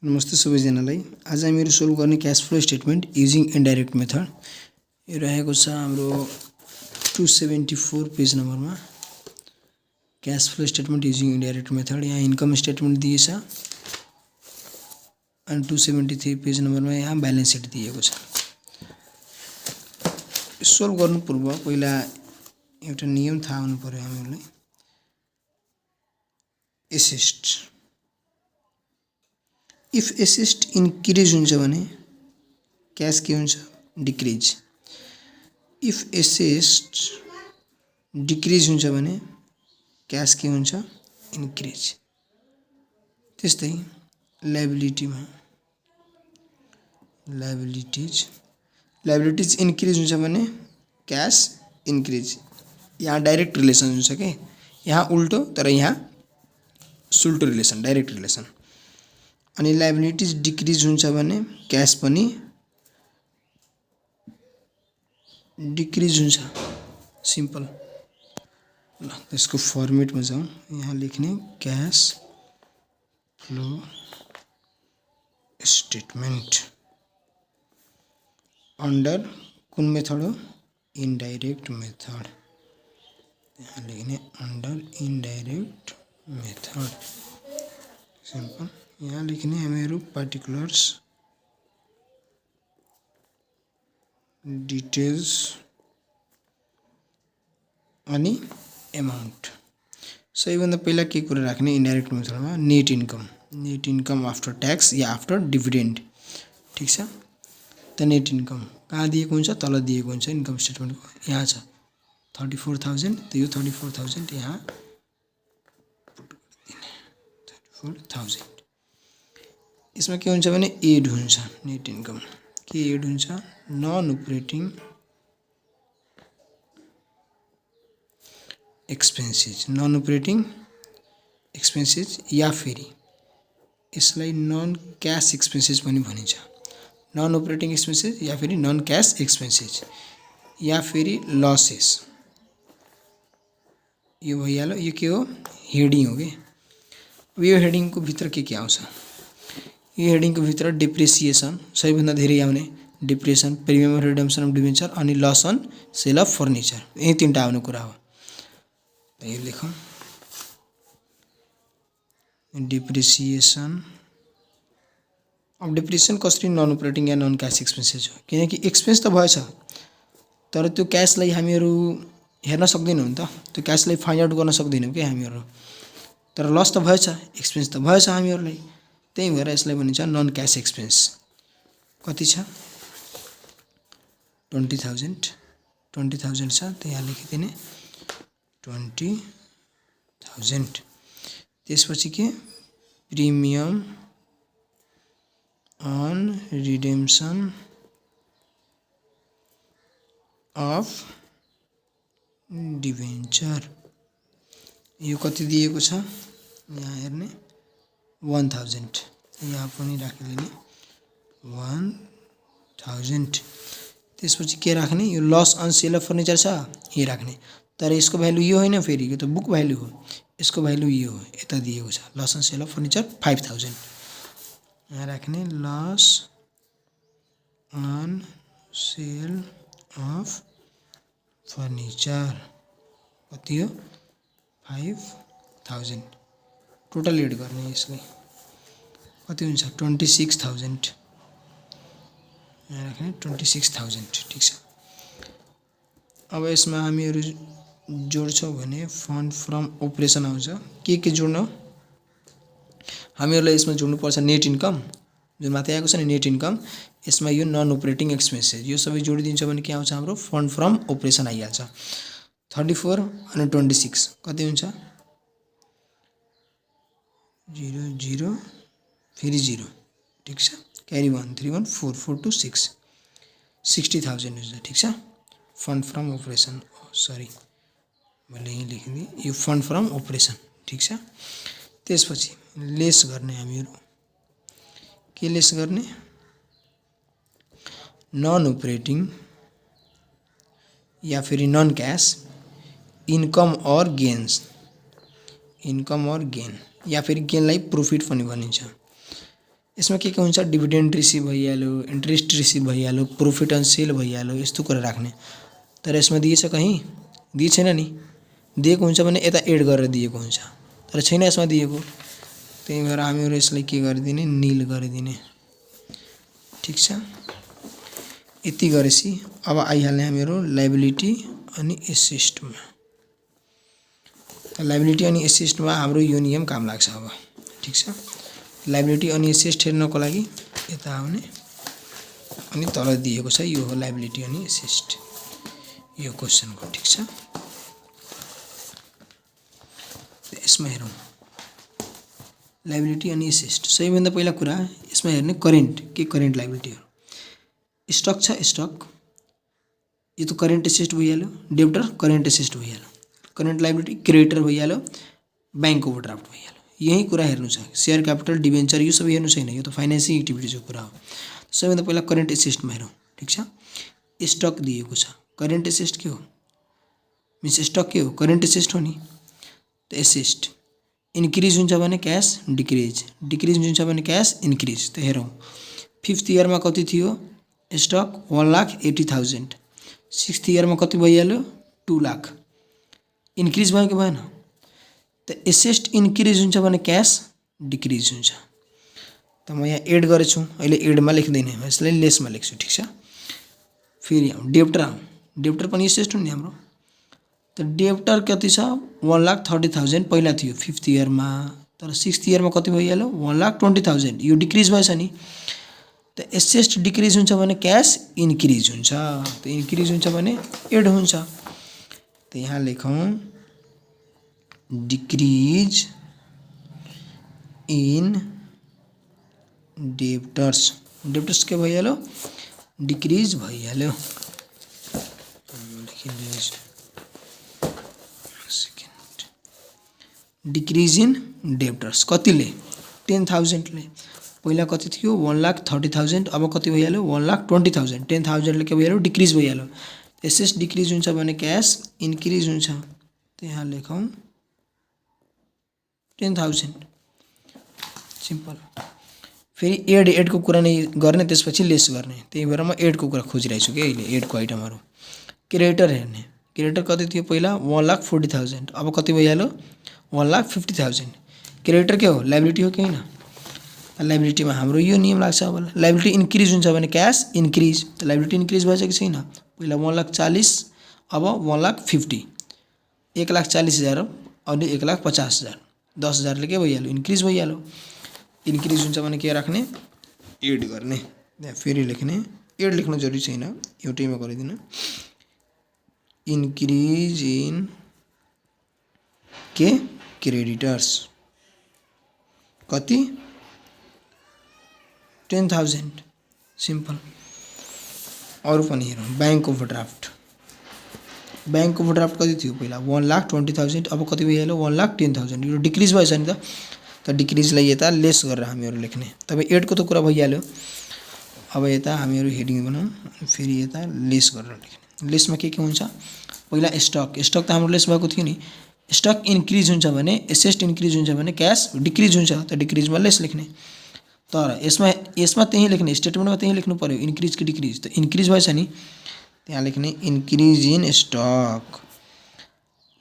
नमस्ते सबैजनालाई। आज हामीहरू सोल्भ गर्ने cash flow statement using indirect method यो रहेको छ हाम्रो 274 पेज नम्बरमा। Cash flow statement using indirect method. यहाँ इन्कम स्टेटमेन्ट दिएछ अनि 273 पेज नम्बरमा यहाँ ब्यालेन्स सिट दिएको छ। सोल्भ गर्नु पूर्व पहिला एउटा नियम थाहा हुनु पर्यो हामीलाई। एसिस्ट इफ एसिस्ट इन्क्रिज हुन्छ भने क्याश के हुन्छ? डिक्रिज। इफ एसिस्ट डिक्रिज हुन्छ भने क्याश के हुन्छ? इन्क्रिज। त्यस्तै लायबिलिटीमा लायबिलिटीज इन्क्रिज हुन्छ भने क्याश इन्क्रिज। यहाँ डाइरेक्ट रिलेसन हुन्छ के, यहाँ उल्टो तर यहाँ सुल्टो रिलेसन, डाइरेक्ट रिलेसन। अनि लायबिलिटीज डिक्रिज हुन्छ भने क्याश पनि डिक्रिज हुन्छ। सिम्पल। ल त्यसको फर्मेटमा जाउँ। यहाँ लेख्ने क्याश फ्लो स्टेटमेन्ट अन्डर कुन मेथड हो? Indirect method. यहाँ लेख्ने अन्डर इन्डाइरेक्ट मेथड। सिम्पल। यहाँ लेख्ने हामीहरू पार्टिकुलर्स डिटेल्स अनि एमाउन्ट। सबैभन्दा पहिला के कुरा राख्ने इन्डाइरेक्ट मेथडमा? नेट इन्कम आफ्टर ट्याक्स या आफ्टर डिभिडेन्ड। ठिक छ। त नेट इन्कम कहाँ दिएको हुन्छ? तल दिएको हुन्छ इन्कम स्टेटमेन्टको। यहाँ छ 34,000। त यो 34,000 यहाँ 34,000। यसमा के हुन्छ भने एड हुन्छ नेट इन्कम। के एड हुन्छ? Non operating expenses. Non operating expenses या फेरि यसलाई नन क्यास एक्सपेन्सेस पनि भनिन्छ। नन अपरेटिङ एक्सपेन्सेस या फेरि नन क्यास एक्सपेन्सेस या फेरि लसेस। यो भइहाल्यो। यो के हो? हेडिङ हो कि। यो हेडिङको भित्र के आउँछ? यो हेडिङको भित्र डिप्रिसिएसन सबैभन्दा धेरै आउने, depreciation, premium redemption of debenture अनि loss on sale of furniture. यही तीनटा आउने कुरा हो। त यो लेखौँ। डिप्रिसिएसन अब डिप्रिसिएसन कसरी नन अपरेटिङ या नन क्यास एक्सपेन्सेस हो? किनकि एक्सपेन्स त भएछ तर त्यो क्यासलाई हामीहरू हेर्न सक्दैनौँ नि त। त्यो क्यासलाई फाइन्ड आउट गर्न सक्दैनौँ कि हामीहरू। तर लस त भएछ, एक्सपेन्स त भएछ हामीहरूलाई। त्यही भएर यसलाई भनिन्छ नन क्यास एक्सपेन्स। कति छ? 20,000 छ। त यहाँ लेखिदिने 20,000। त्यसपछि के? Premium on redemption of debenture. यो कति दिएको छ? यहाँ हेर्ने 1,000। यहाँ पनि राखिदिने 1,000। त्यसपछि के राख्ने? यो loss on sale of furniture छ, यो राख्ने। तर यसको भ्यालु यो होइन, फेरि यो त बुक भ्यालु हो। यसको भ्यालु यो हो, यता दिएको छ। Loss on sale of furniture 5,000। यहाँ राख्ने loss on sale of furniture कति हो? 5,000। टोटल एड गर्ने यसले कति हुन्छ? 26,000। यहाँ राख्ने 26,000। ठिक छ। अब यसमा हामीहरू जोड्छौँ भने फन्ड फ्रम अपरेसन आउँछ। के जोड्नु? हामीहरूलाई यसमा जोड्नुपर्छ नेट इन्कम, जुन माथि आएको छ नि नेट इन्कम। यसमा यो नन अपरेटिङ एक्सपेन्सेस, यो सबै जोडिदिन्छ भने के आउँछ? हाम्रो फन्ड फ्रम अपरेसन आइहाल्छ। 34 अनि 26 कति हुन्छ? 0 0 फेरि 0। ठिक छ। क्यारी 1 3 1 4 4 2 6 60,000 हुन्छ। ठिक छ। फन्ड फ्रम अपरेसन, सरी मैले यहीँ लेखिदिएँ। यो फन्ड फ्रम अपरेसन। ठिक छ। त्यसपछि लेस गर्ने हामीहरू के लेस गर्ने? नन अपरेटिङ या फेरि नन क्यास इन्कम और गेन्स। इन्कम और गेन या फिर गेनलाई प्रॉफिट पनि भनिन्छ। यसमा के हुन्छ, डिभिडेन्ड रिसिभ भइहाल्यो, इन्ट्रेस्ट रिसिभ भइहाल्यो, प्रोफिट अन सेल भइहाल्यो, यस्तो कुरा राख्ने। तर यसमा दिएछ कहीँ? दिएको छैन नि। दिएको हुन्छ भने यता एड गरेर दिएको हुन्छ, तर छैन यसमा दिएको। त्यही भएर हामीहरू यसलाई के गरिदिने, निल गरिदिने। ठिक छ, यति गरेपछि अब आइहाल्ने हामीहरू लाइबिलिटी अनि एसेस्टमा। लाइबिलिटी अनि एसेस्टमा हाम्रो यो नियम काम लाग्छ अब। ठिक छ, लाइबिलिटी अनि एसेस्ट हेर्नको लागि यता आउने अनि तल दिएको छ, यो हो लाइबिलिटी अनि एसेस्ट यो क्वेसनको। ठिक छ, यसमा हेरौँ लाइबिलिटी अनि एसेस्ट। सबैभन्दा पहिला कुरा यसमा हेर्ने करेन्ट, के करेन्ट लाइबिलिटीहरू। स्टक छ, स्टक यो त करेन्ट एसेस्ट भइहाल्यो। डेब्टर करेन्ट एसेस्ट भइहाल्यो। करेन्ट लाइबिलिटी क्रेडिटर भइहाल्यो, ब्याङ्क ओभरड्राफ्ट भइहाल्यो। यही कुरा हेर्नु छ। सेयर क्यापिटल, डिबेन्चर यो सबै हेर्नु छैन, यो त फाइनेन्सिङ एक्टिभिटिजको कुरा हो। सबैभन्दा पहिला करेन्ट एसेस्टमा हेरौँ। ठिक छ, स्टक दिएको छ, करेन्ट एसेस्ट के हो, मिन्स स्टक के हो, करेन्ट एसेस्ट हो नि। त एसेस्ट इन्क्रिज हुन्छ भने क्यास डिक्रिज, डिक्रिज हुन्छ भने क्यास इन्क्रिज। त हेरौँ 5th इयरमा कति थियो स्टक, 1,80,000। 6th इयरमा कति भइहाल्यो, 2 लाख। इन्क्रिज भयो कि भएन? त एसेस्ट इन्क्रिज हुन्छ भने क्यास डिक्रिज हुन्छ। त म यहाँ एड गरेछु, अहिले एडमा लेख्दैन, यसलाई लेसमा लेख्छु। ठिक छ, फेरि आउँ डेब्टर, आउँ डेब्टर पनि एसेस्ट हो नि हाम्रो। त डेब्टर कति छ, 1,30,000 पहिला थियो 5th इयरमा, तर 6th इयरमा कति भइहाल्यो, 1,20,000। यो डिक्रिज भएछ नि। त एसेस्ट डिक्रिज हुन्छ भने क्यास इन्क्रिज हुन्छ। त इन्क्रिज हुन्छ भने एड हुन्छ। त यहाँ लेखौँ डिक्रिज इन डेब्टर्स। डेब्टर्स के भइहाल्यो, डिक्रिज भइहाल्यो। डिक्रिज इन डेब्टर्स कतिले, 10,000ले। पहिला कति थियो, 1,30,000, अब कति भइहाल्यो, 1,20,000। 10,000ले के भइहाल्यो, डिक्रिज भइहाल्यो। एसेस्ट डिक्रिज हुन्छ भने क्यास इन्क्रिज हुन्छ। त यहाँ लेखौँ 10,000, सिम्पल। फेरि एडको कुरा नै गर्ने, त्यसपछि लेस गर्ने। त्यही भएर म एडको कुरा खोजिरहेको छु कि अहिले एडको आइटमहरू। क्रेडिटर हेर्ने, क्रेडिटर कति थियो पहिला, 1,40,000, अब कति भइहाल्यो, 1,50,000। क्रेडिटर के हो, लाइबिलिटी हो कि होइन? लाइबिलिटीमा हाम्रो यो नियम लाग्छ। अब लाइबिलिटी इन्क्रिज हुन्छ भने क्यास इन्क्रिज। त लाइबिलिटी इन्क्रिज भएछ कि छैन? पहिला 1,40,000, अब 1,50,000। 1,40,000 अनि 1,50,000, 10,000ले के भइहाल्यो, इन्क्रिज भइहाल्यो। इन्क्रिज हुन्छ भने के राख्ने, एड गर्ने। यहाँ फेरि लेख्ने, एड लेख्नु जरुरी छैन, एउटैमा गरिदिनु। इन्क्रिज इन के क्रेडिटर्स कति, 10,000, सिम्पल। अरू पनि हेरौँ, ब्याङ्क ओभरड्राफ्ट। ब्याङ्क ओभरड्राफ्ट कति थियो पहिला, 1,20,000, अब कति भइहाल्यो, 1,10,000। यो डिक्रिज भएछ नि त डिक्रिजलाई यता लेस गरेर हामीहरू लेख्ने। तब एडको त कुरा भइहाल्यो। अब यता हामीहरू हेडिङ बनाऊँ, फेरि यता लेस गरेर लेख्ने। लेसमा के हुन्छ, पहिला स्टक, स्टक त हाम्रो लेस भएको थियो नि। स्टक इन्क्रिज हुन्छ भने, एसेस्ट इन्क्रिज हुन्छ भने क्यास डिक्रिज हुन्छ। त डिक्रिजमा लेस लेख्ने। तर यसमा त्यही लेख्ने, स्टेटमेन्टमा त्यही लेख्नु पर्यो, इन्क्रिज कि डिक्रिज। त इन्क्रिज भएछ नि, त्यहाँ लेख्ने इन्क्रिज इन स्टक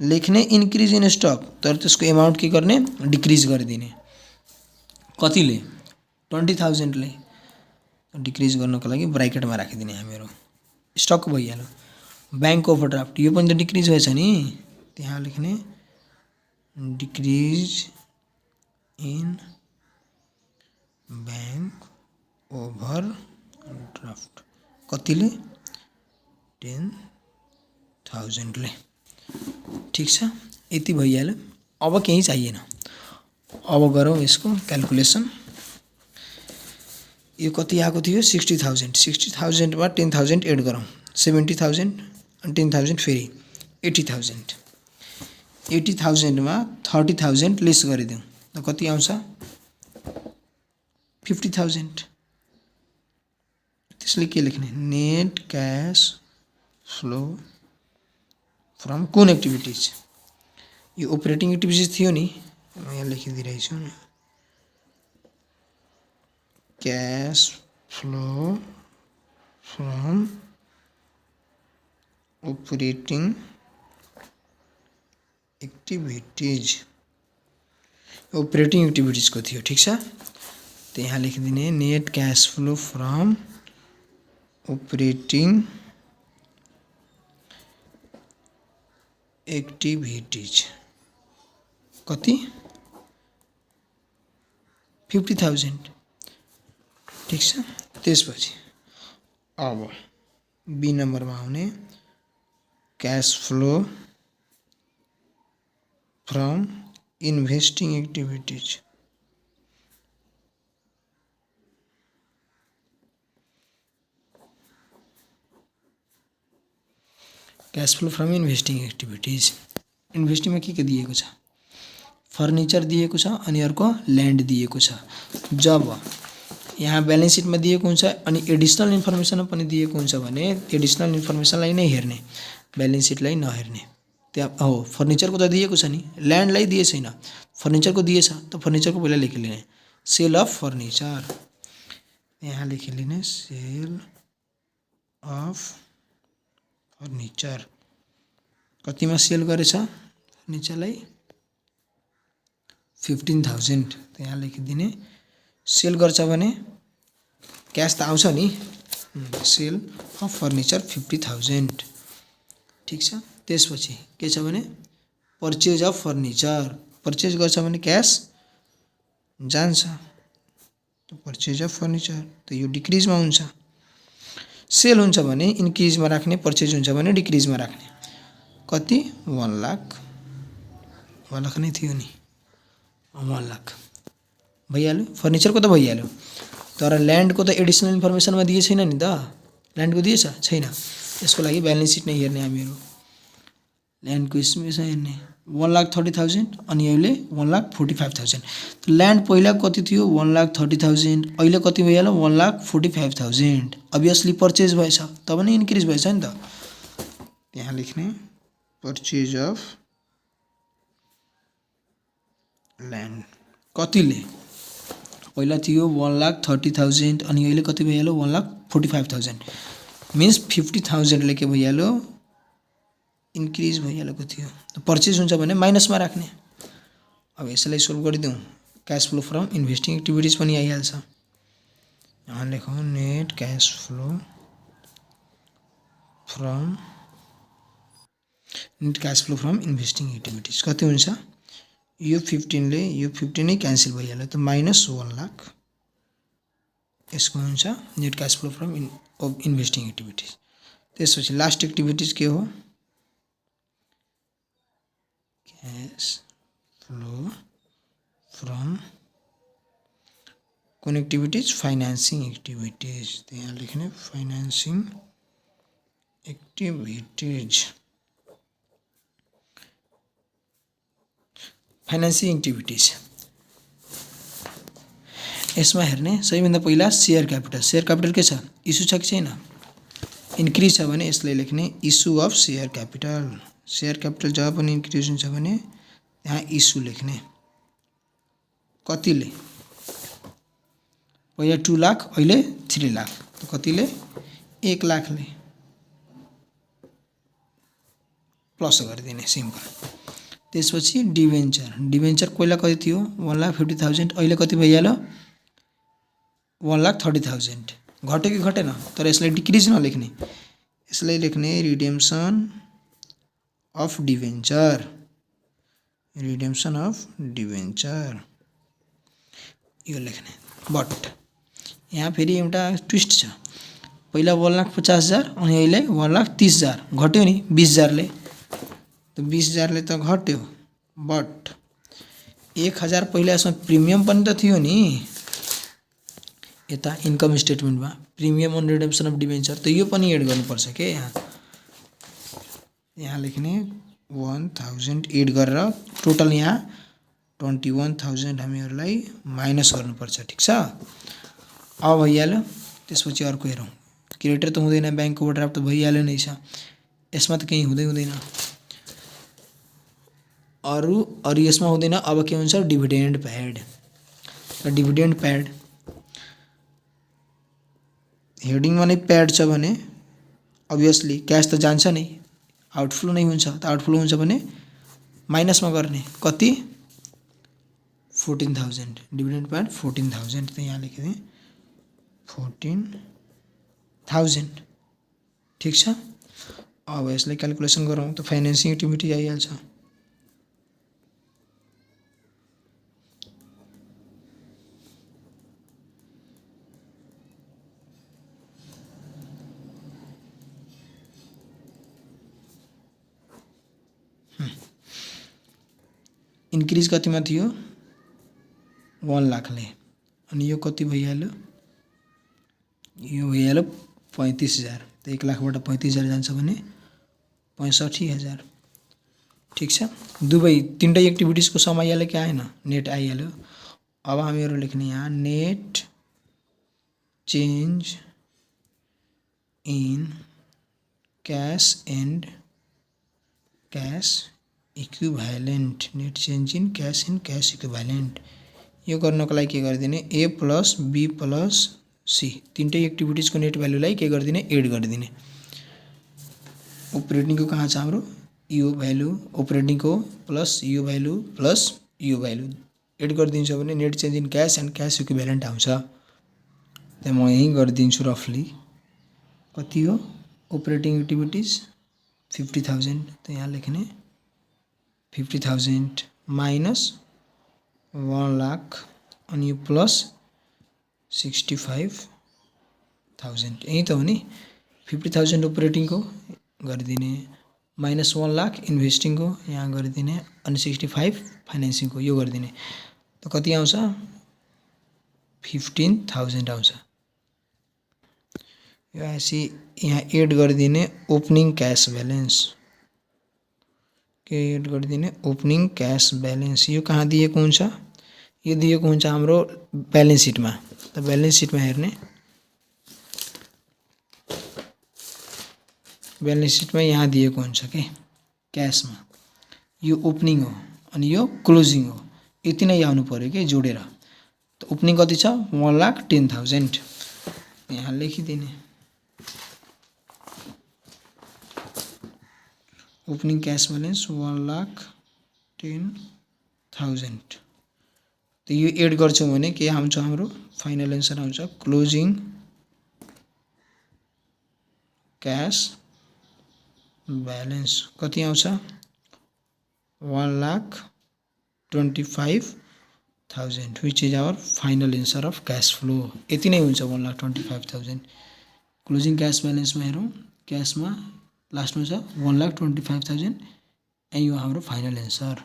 लेख्ने, इन्क्रिज इन स्टक। तर त्यसको एमाउन्ट के गर्ने, डिक्रिज गरिदिने। कतिले, 20,000ले। डिक्रिज गर्नको लागि ब्राकेटमा राखिदिने हामीहरू। स्टक भइहाल्यो। ब्याङ्क ओभरड्राफ्ट यो पनि त डिक्रिज भएछ नि, त्यहाँ लेख्ने डिक्रिज इन ब्याङ्क ओभरड्राफ्ट कतिले, 10,000ले। ठिक छ, यति भइहाल्यो। अब केही चाहिएन। अब गरौँ यसको क्यालकुलेसन। यो कति आएको थियो, 60,000। 60,000मा 10,000 एड गरौँ, 70,000 अनि 10,000 फेरि 80,000। 80,000मा 30,000 लेस गरिदिउँ, त कति आउँछ, 50,000। त्यसले के लेख्ने, नेट क्यास फ्लो फ्रम कुन एक्टिभिटिज, यो अपरेटिङ एक्टिभिटिज थियो नि, म यहाँ लेखिदिइरहेको छु। Cash flow from operating activities operating activities को थियो ठीक छ। तो यहाँ लेखिदिने net cash flow from operating activities कति 50,000 ठीक छ। त्यसपछि अब बी नम्बरमा आउने cash flow from investing activities cash flow from investing activities इन्भेस्टिङमा के दिएको छ फर्निचर दिएको छ अनि अर्को ल्यान्ड दिएको छ। जब यहाँ ब्यालेन्स सिटमा दिएको हुन्छ अनि एडिसनल इन्फर्मेसन पनि दिएको हुन्छ भने एडिसनल इन्फर्मेसनलाई नै हेर्ने ब्यालेन्स सिटलाई नहेर्ने। त्यहाँ हो फर्निचरको त दिएको छ नि ल्यान्डलाई दिए छैन फर्निचरको दिएछ त फर्निचरको पहिला लेखिलिने सेल अफ फर्निचर यहाँ लेखिलिने सेल अफ फर्निचर कतिमा सेल गरेछ फर्निचरलाई 15,000 तो यहाँ लेखिदिने सेल गर्छ भने क्यास त आउँछ नि सेल अफ फर्निचर 50,000 ठीक छ। त्यसपछि के छ भने पर्चेज अफ फर्निचर पर्चेज गर्छ भने क्यास जान्छ तो पर्चेज अफ फर्निचर तो यो डिक्रिजमा हुन्छ। सेल हुन्छ भने इन्क्रिजमा राख्ने पर्चेज हुन्छ भने डिक्रिजमा राख्ने कति 1 लाख 1 लाख नै थियो नि 1 लाख भइहाल्यो फर्निचरको त भइहाल्यो तर ल्यान्डको त एडिसनल इन्फर्मेसनमा दिए छैन नि त ल्यान्डको दिएछ छैन यसको लागि ब्यालेन्स सिट नै हेर्ने हामीहरू ल्यान्डको इस्टिमेसन हेर्ने 1,30,000 अनि अहिले 1,45,000 ल्यान्ड पहिला कति थियो 1,30,000 अहिले कति भइहाल्यो 1,45,000 अभियसली पर्चेज भएछ तब नै इन्क्रिज भएछ नि त त्यहाँ लेख्ने पर्चेज अफ ल्यान्ड कतिले पहिला थियो 1,30,000 अनि अहिले कति भइहाल्यो 1,45,000 मिन्स 50,000 ले के भइहाल्यो इन्क्रिज भइहालेको थियो पर्चेज हुन्छ भने माइनसमा राख्ने। अब यसलाई सोल्भ गरिदिउँ cash flow from investing activities पनि आइहाल्छ यहाँ लेखौँ net cash flow from investing activities कति हुन्छ यो 15 ले यो 15 नै क्यान्सल भइहाल्यो त -1 लाख यसको हुन्छ net cash flow from investing activities. त्यसपछि लास्ट एक्टिभिटीज के हो क्यास फ्लो फ्रम कुन एक्टिभिटीज फाइनेन्सिङ एक्टिभिटीज त्यहाँ लेख्ने फाइनेन्सिङ एक्टिभिटीज फाइनेन्सिङ एक्टिभिटीज यसमा हेर्ने सबैभन्दा पहिला शेयर क्यापिटल के छ इस्यु छ कि छैन इन्क्रिज छ भने यसलाई लेख्ने इस्यु अफ शेयर क्यापिटल जब पनि इन्क्रिज हुन्छ भने यहाँ इस्यु लेख्ने कतिले पहिला 2 लाख अहिले 3 लाख कतिले 1 लाखले प्लस गरिदिने सिम्पल। त्यसपछि डिभेन्चर पहिला कति थियो 1,50,000 अहिले कति भइहाल्यो 1,30,000 घट्यो कि घटेन तर यसलाई डिक्रिज नलेख्ने यसलाई लेख्ने रिडेम्सन अफ डिभेन्चर यो लेख्ने बट यहाँ फेरि एउटा ट्विस्ट छ पहिला 1,50,000 अनि अहिले 1,30,000 घट्यो नि 20,000 ले तो 20,000 ले तो घट्यो बट 1,000 पहिला यसमा प्रिमियम पनि त थियो नि यता इन्कम स्टेटमेन्टमा premium on redemption of debenture त यो पनि एड गर्नुपर्छ के यहाँ लेख्ने 1,000 एड गरेर टोटल यहाँ 21,000 हामीहरूलाई माइनस गर्नुपर्छ ठीक छ। अब भइहाल्यो त्यसपछि अर्को हेरौँ क्रेडिटर त हुँदैन ब्याङ्कको ओभरड्राफ्ट त भइहाल्यो नै छ यसमा त केही हुँदैन अरू यसमा हुँदैन। अब के हुन्छ डिभिडेन्ड पेड हेडिङमा नै प्याड छ भने अभियसली क्यास त जान्छ नै, आउटफ्लो नै हुन्छ। त आउटफ्लो हुन्छ भने माइनसमा गर्ने कति 14,000 डिभिडेन्ड बाई 14,000 त यहाँ लेखिदिएँ 14,000 ठिक छ। अब यसलाई क्यालकुलेसन गरौँ त फाइनेन्सिङ एक्टिभिटी आइहाल्छ। इन्क्रिज कतिमा थियो 1 लाखले, अनि यो कति भइहाल्यो, यो भइहाल्यो 35,000। त 1 लाखबाट 35,000 जान्छ भने 65,000 ठिक छ। दुवै तीनटै एक्टिभिटिजको सम आइहाल्यो कि आएन, नेट आइहाल्यो। अब हामीहरू लेख्ने यहाँ net change in cash and cash equivalent, net change in cash equivalent. यो गर्नको लागि के गरिदिने A plus B plus C, तीनटै एक्टिभिटिजको नेट भ्यालुलाई के गरिदिने एड गरिदिने। अपरेटिङको कहाँ छ हाम्रो यो भ्यालु, अपरेटिङको प्लस यो भ्यालु प्लस यो भ्यालु एड गरिदिन्छ भने net change in cash and cash equivalent आउँछ। त्यहाँ म यहीँ गरिदिन्छु रफली कति हो अपरेटिङ एक्टिभिटिज 50,000। त यहाँ लेख्ने 50,000 माइनस 1 लाख अनि यो प्लस 65,000 यही त हो नि। 50,000 अपरेटिङको गरिदिने माइनस 1 लाख इन्भेस्टिङको यहाँ गरिदिने अनि 65 फाइनेन्सिङको यो गरिदिने त कति आउँछ 15,000 आउँछ। यो आएपछि यहाँ एड गरिदिने ओपनिङ क्यास ब्यालेन्स, के एड गरिदिने ओपनिङ क्यास ब्यालेन्स। यो कहाँ दिएको हुन्छ, यो दिएको हुन्छ हाम्रो ब्यालेन्स सिटमा। त ब्यालेन्स सिटमा हेर्ने ब्यालेन्स सिटमा यहाँ दिएको हुन्छ के क्यासमा यो ओपनिङ हो अनि यो क्लोजिङ हो, यति नै आउनु पर्यो कि जोडेर। त ओपनिङ कति छ 1,10,000 यहाँ लेखिदिने ओपनिङ क्यास ब्यालेन्स 1,10,000। त यो एड गर्छौँ भने के आउँछ हाम्रो फाइनल एन्सर आउँछ क्लोजिङ क्यास ब्यालेन्स कति आउँछ 1,25,000 which is our final answer of cash flow. यति नै हुन्छ 1,25,000। क्लोजिङ क्यास ब्यालेन्समा हेरौँ क्यासमा लास्टमा छ 1,25,000 एन्ड यो हाम्रो फाइनल एन्सर।